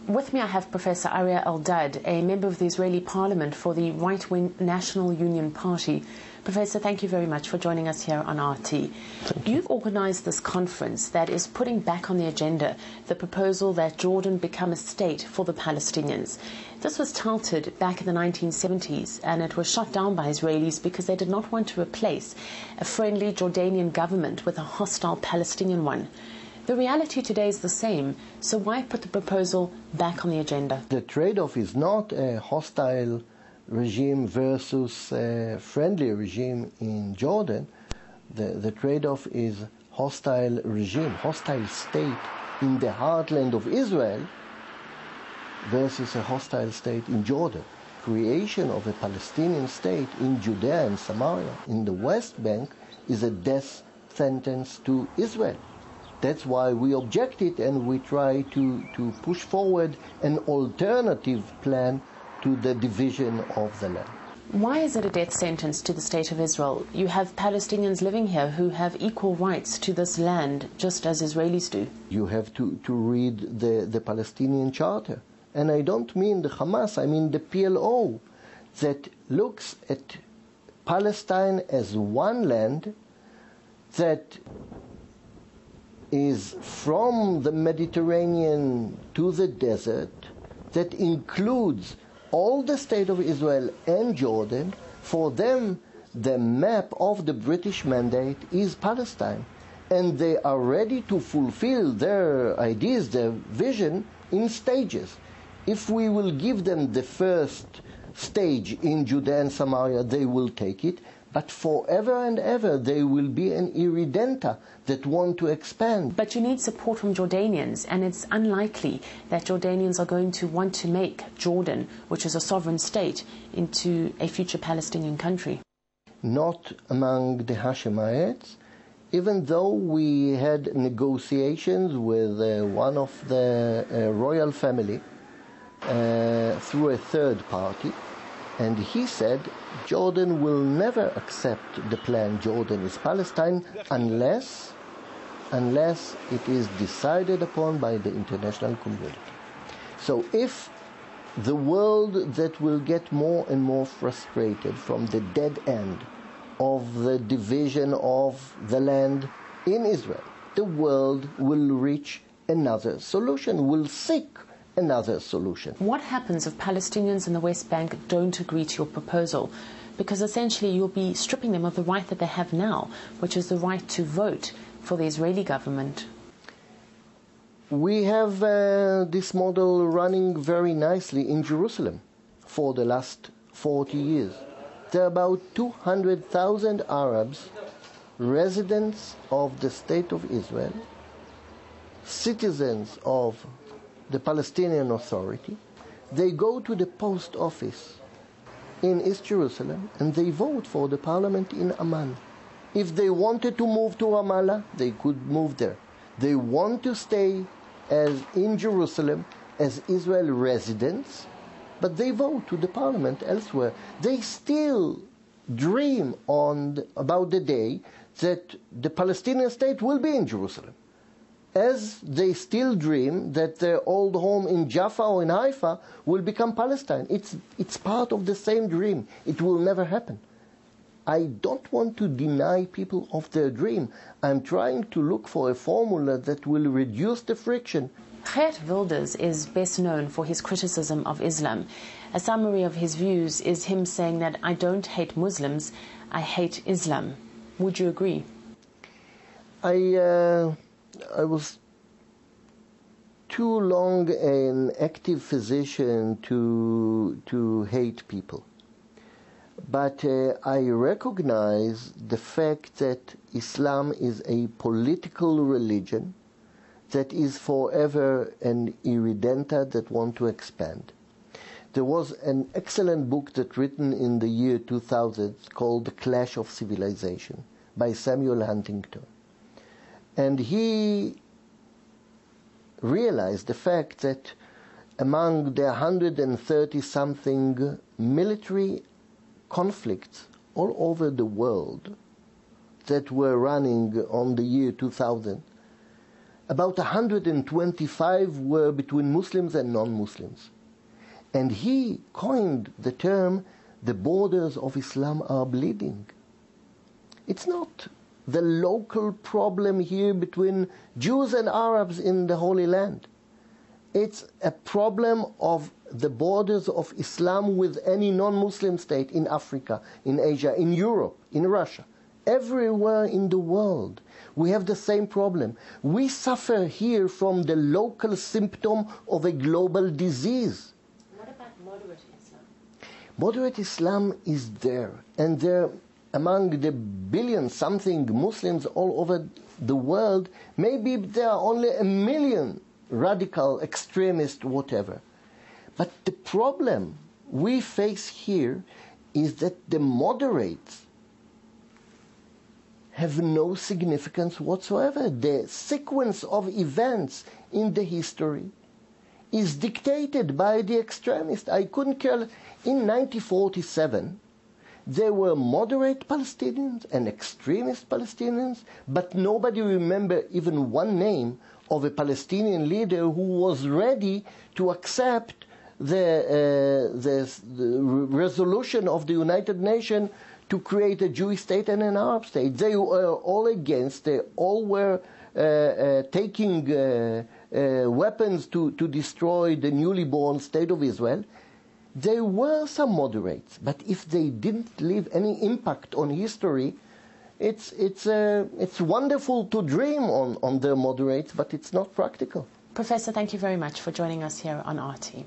With me I have Professor Aryeh Eldad, a member of the Israeli Parliament for the right-wing National Union Party. Professor, thank you very much for joining us here on RT. You've organized this conference that is putting back on the agenda the proposal that Jordan become a state for the Palestinians. This was touted back in the 1970s, and it was shot down by Israelis because they did not want to replace a friendly Jordanian government with a hostile Palestinian one. The reality today is the same, so why put the proposal back on the agenda? The trade-off is not a hostile regime versus a friendly regime in Jordan. The trade-off is hostile regime, hostile state in the heartland of Israel versus a hostile state in Jordan. Creation of a Palestinian state in Judea and Samaria, in the West Bank, is a death sentence to Israel. That's why we object it, and we try to push forward an alternative plan to the division of the land. Why is it a death sentence to the State of Israel? You have Palestinians living here who have equal rights to this land, just as Israelis do. You have to read the Palestinian Charter. And I don't mean the Hamas, I mean the PLO, that looks at Palestine as one land that is from the Mediterranean to the desert, that includes all the state of Israel and Jordan. For them, the map of the British Mandate is Palestine. And they are ready to fulfill their ideas, their vision, in stages. If we will give them the first stage in Judea and Samaria, they will take it. But forever and ever, they will be an irredenta that want to expand. But you need support from Jordanians, and it's unlikely that Jordanians are going to want to make Jordan, which is a sovereign state, into a future Palestinian country. Not among the Hashemites, even though we had negotiations with one of the royal family through a third party. And he said Jordan will never accept the plan Jordan is Palestine unless it is decided upon by the international community. So if the world that will get more and more frustrated from the dead end of the division of the land in Israel, the world will reach another solution, will seek another solution. What happens if Palestinians in the West Bank don't agree to your proposal? Because essentially you'll be stripping them of the right that they have now, which is the right to vote for the Israeli government. We have this model running very nicely in Jerusalem for the last 40 years. There are about 200,000 Arabs, residents of the State of Israel, citizens of the Palestinian Authority. They go to the post office in East Jerusalem and they vote for the parliament in Amman. If they wanted to move to Ramallah, they could move there. They want to stay as in Jerusalem as Israel residents, but they vote to the parliament elsewhere. They still dream about the day that the Palestinian state will be in Jerusalem, as they still dream that their old home in Jaffa or in Haifa will become Palestine. It's part of the same dream. It will never happen. I don't want to deny people of their dream. I'm trying to look for a formula that will reduce the friction. Geert Wilders is best known for his criticism of Islam. A summary of his views is him saying that I don't hate Muslims, I hate Islam. Would you agree? I was too long an active physician to hate people. But I recognize the fact that Islam is a political religion that is forever an irredenta that want to expand. There was an excellent book that written in the year 2000 called The Clash of Civilization by Samuel Huntington. And he realized the fact that among the 130-something military conflicts all over the world that were running on the year 2000, about 125 were between Muslims and non-Muslims. And he coined the term, the borders of Islam are bleeding. It's not the local problem here between Jews and Arabs in the Holy Land. It's a problem of the borders of Islam with any non-Muslim state in Africa, in Asia, in Europe, in Russia. Everywhere in the world, we have the same problem. We suffer here from the local symptom of a global disease. What about moderate Islam? Moderate Islam is there, and there among the billion-something Muslims all over the world, maybe there are only 1 million radical, extremist, whatever. But the problem we face here is that the moderates have no significance whatsoever. The sequence of events in the history is dictated by the extremists. I couldn't care. In 1947, there were moderate Palestinians and extremist Palestinians, but nobody remember even one name of a Palestinian leader who was ready to accept the resolution of the United Nations to create a Jewish state and an Arab state. They were all against. They all were taking weapons to destroy the newly born state of Israel. There were some moderates, but if they didn't leave any impact on history, it's wonderful to dream on the moderates, but it's not practical. Professor, thank you very much for joining us here on RT.